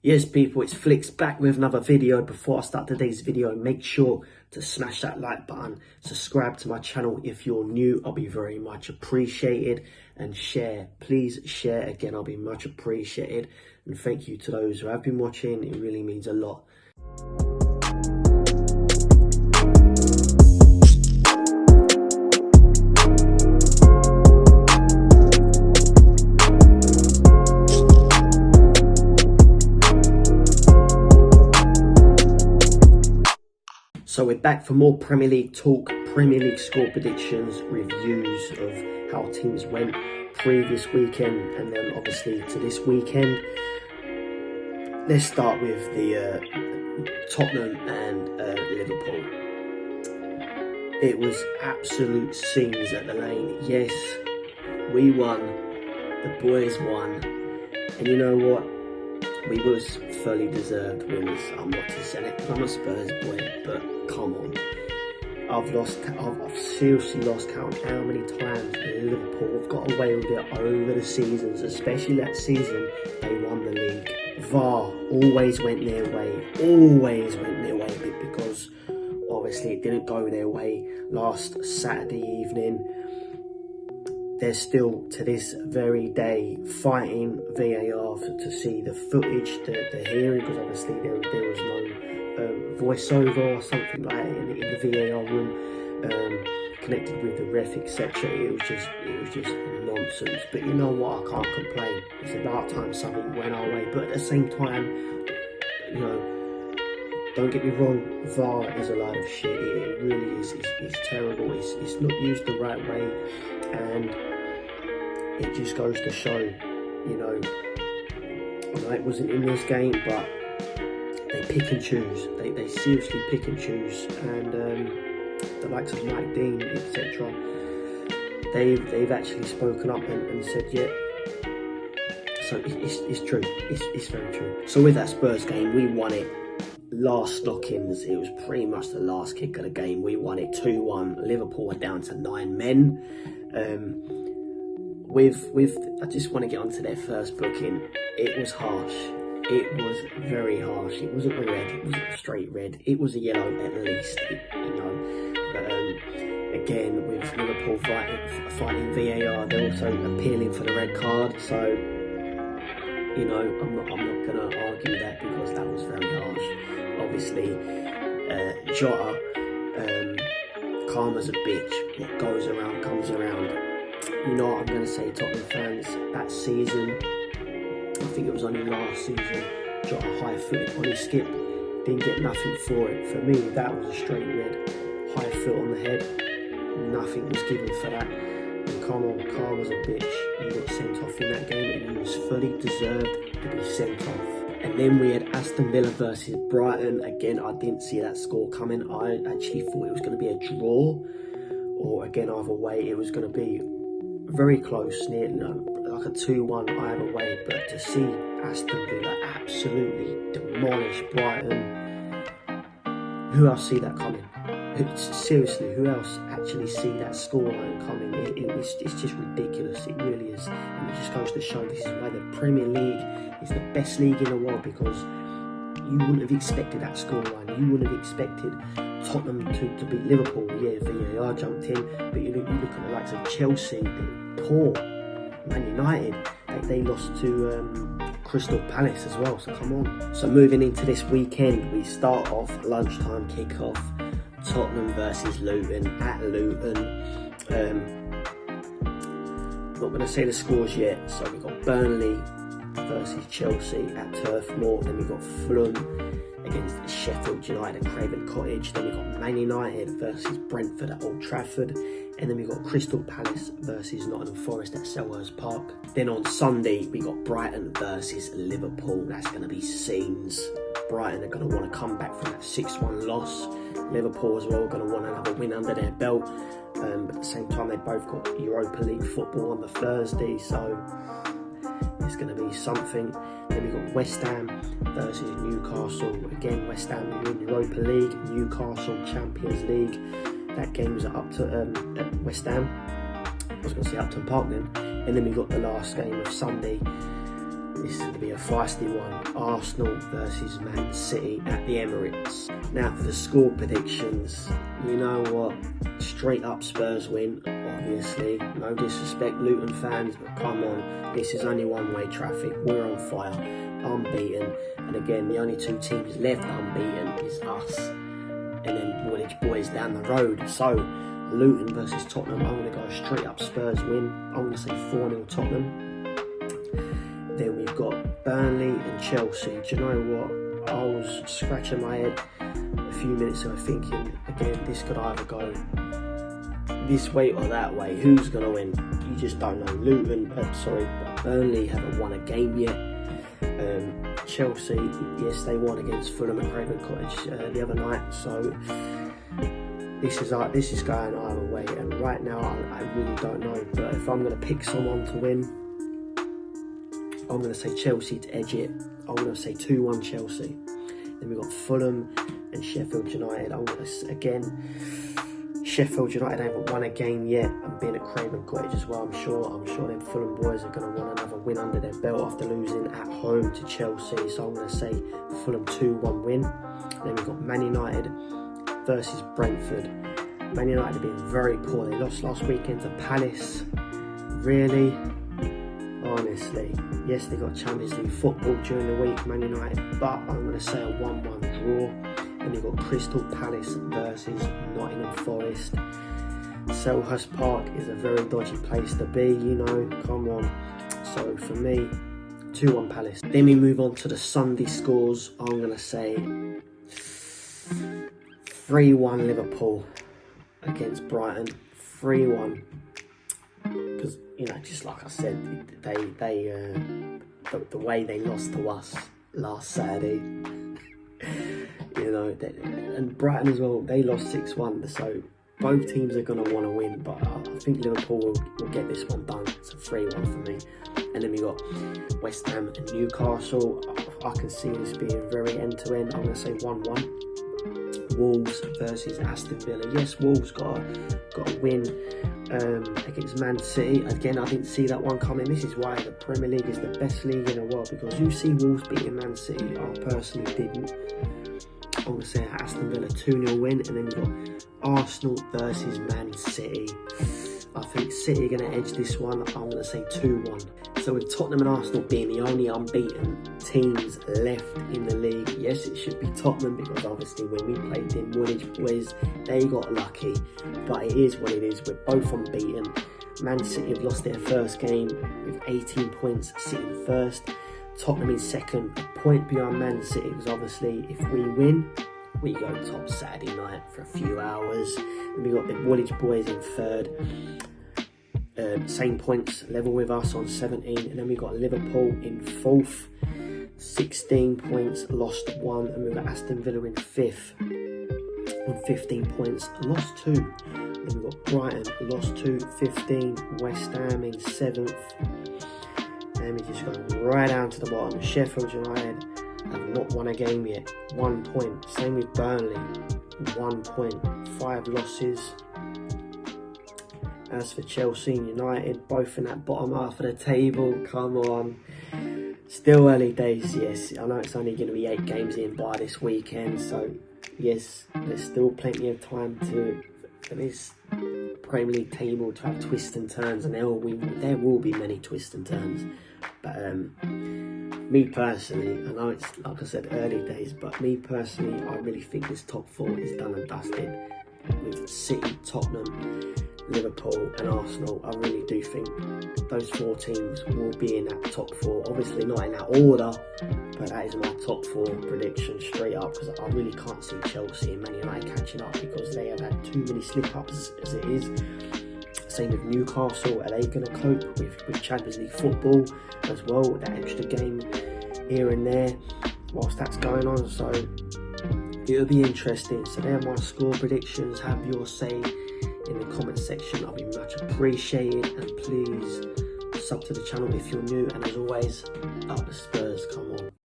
Yes people, it's Flicks back with another video. Before I start today's video, make sure to smash that like button, subscribe to my channel if you're new, I'll be very much appreciated, and share, please share again, I'll be much appreciated. And thank you to those who have been watching, it really means a lot. So we're back for more Premier League talk, Premier League score predictions, reviews of how teams went previous weekend, and then obviously to this weekend. Let's start with the Tottenham and Liverpool. It was absolute scenes at the Lane. Yes, we won, the boys won, and you know what? We was fully deserved winners. I'm not to say it, I'm a Spurs boy, but come on. I've seriously lost count how many times Liverpool have got away with it over the seasons, especially that season they won the league. VAR always went their way, because obviously it didn't go their way last Saturday evening. They're still, to this very day, fighting VAR to see the footage, the hearing, because obviously there was no voiceover or something like that in the VAR room, connected with the ref, etc. It was just nonsense. But you know what? I can't complain. It's about time something went our way. But at the same time, you know, don't get me wrong, VAR is a lot of shit. It really is. It's terrible. It's not used the right way, and it just goes to show, you know, I know it wasn't in this game, but they pick and choose. They seriously pick and choose, and the likes of Mike Dean, etc. They've actually spoken up and said, yeah. So it's true. It's very true. So with that Spurs game, we won it. Last knockings, it was pretty much the last kick of the game. We won it 2-1. Liverpool were down to 9 men. I just want to get onto their first booking. It was harsh. It was very harsh. It wasn't a red. It wasn't a straight red. It was a yellow at least, you know. But again, with Liverpool fighting VAR, they're also appealing for the red card. So, you know, I'm not gonna argue that, because that was very harsh. Obviously, Jota, karma's a bitch. What goes around comes around. You know what I'm going to say, Tottenham fans, that season, I think it was only last season, Jota high-footed on his skip, didn't get nothing for it. For me, that was a straight red. High foot on the head, nothing was given for that. And come on, karma's a bitch. He got sent off in that game, and he was fully deserved to be sent off. And then we had Aston Villa versus Brighton. Again, I didn't see that score coming. I actually thought it was going to be a draw, or again, either way, it was going to be very close, near, you know, like a 2-1 either way. But to see Aston Villa absolutely demolish Brighton, who else see that coming? Seriously, who else actually see that scoreline coming? It's just ridiculous, it really is. And it just goes to show this is why the Premier League is the best league in the world, because you wouldn't have expected that scoreline. You wouldn't have expected Tottenham to beat Liverpool. Yeah, VAR jumped in, but you look at the likes of Chelsea, poor. Man United, they lost to Crystal Palace as well, so come on. So moving into this weekend, we start off lunchtime kickoff, Tottenham versus Luton at Luton. Not going to say the scores yet. So we've got Burnley versus Chelsea at Turf Moor, then we've got Fulham against Sheffield United at Craven Cottage, then we've got Man United versus Brentford at Old Trafford, and then we've got Crystal Palace versus Nottingham Forest at Selhurst Park. Then on Sunday, we got Brighton versus Liverpool. That's going to be scenes. Brighton are going to want to come back from that 6-1 loss. Liverpool as well are going to want another win under their belt. But at the same time, they both got Europa League football on the Thursday, so it's going to be something. Then we've got West Ham versus Newcastle. Again, West Ham in Europa League, Newcastle Champions League. That game's at West Ham. I was going to say Upton Park then. And then we got the last game of Sunday, this is going to be a feisty one. Arsenal versus Man City at the Emirates. Now for the score predictions, you know what? Straight up Spurs win, obviously. No disrespect, Luton fans, but come on. This is only one-way traffic. We're on fire, unbeaten. And again, the only two teams left unbeaten is us and then Woolwich Boys down the road. So, Luton versus Tottenham, I'm going to go straight up Spurs win. I'm going to say 4-0 Tottenham. Then we've got Burnley and Chelsea. Do you know what? I was scratching my head a few minutes ago thinking, again, this could either go this way or that way. Who's going to win? You just don't know. Burnley haven't won a game yet. Chelsea, yes, they won against Fulham at Craven Cottage the other night. So this is going either way. And right now, I really don't know. But if I'm going to pick someone to win, I'm going to say Chelsea to edge it. I'm going to say 2-1 Chelsea. Then we've got Fulham and Sheffield United. I'm going to, again, Sheffield United haven't won a game yet. And being at Craven Cottage as well, I'm sure them Fulham boys are going to want another win under their belt after losing at home to Chelsea. So I'm going to say Fulham 2-1 win. Then we've got Man United versus Brentford. Man United have been very poor. They lost last weekend to Palace. Really? Honestly, yes, they got Champions League football during the week, Man United, but I'm going to say a 1-1 draw. And they've got Crystal Palace versus Nottingham Forest. Selhurst Park is a very dodgy place to be, you know, come on. So for me, 2-1 Palace. Then we move on to the Sunday scores. I'm going to say 3-1 Liverpool against Brighton. 3-1. Because, you know, just like I said, the way they lost to us last Saturday, you know, and Brighton as well, they lost 6-1, so both teams are going to want to win, but I think Liverpool will get this one done. It's a 3-1 for me. And then we got West Ham and Newcastle. I can see this being very end-to-end. I'm going to say 1-1. Wolves versus Aston Villa. Yes, Wolves got a win against Man City. Again, I didn't see that one coming. This is why the Premier League is the best league in the world, because you see Wolves beating Man City. I personally didn't. I'm going to say Aston Villa 2-0 win. And then we've got Arsenal versus Man City. I think City are going to edge this one. I'm going to say 2-1. So with Tottenham and Arsenal being the only unbeaten teams left in the league, yes, it should be Tottenham, because obviously when we played them Woolwich Boys, they got lucky. But it is what it is. We're both unbeaten. Man City have lost their first game with 18 points, sitting first. Tottenham in second, a point behind Man City, because obviously if we win, we go top Saturday night for a few hours. And we got the Woolwich Boys in third. Same points, level with us on 17. And then we got Liverpool in fourth, 16 points, lost 1. And we've got Aston Villa in fifth on 15 points, lost 2. And we've got Brighton, lost 2, 15. West Ham in 7th. And we just go right down to the bottom. Sheffield United have not won a game yet, 1 point. Same with Burnley, 1 point, 5 losses. As for Chelsea and United, both in that bottom half of the table, come on. Still early days, yes. I know it's only going to be 8 games in by this weekend, so yes, there's still plenty of time for this Premier League table to have twists and turns, and there will be many twists and turns. But me personally, I know it's, like I said, early days, but me personally, I really think this top 4 is done and dusted. With City, Tottenham, Liverpool and Arsenal, I really do think those 4 teams will be in that top 4. Obviously not in that order, but that is my top 4 prediction straight up, because I really can't see Chelsea and Man United catching up, because they have had too many slip-ups as it is. Same with Newcastle. Are they going to cope with Champions League football as well, with that extra game here and there whilst that's going on? So it'll be interesting. So they're my score predictions. Have your say in the comment section. I'll be much appreciated, and please sub to the channel if you're new, and as always, up the Spurs, come on.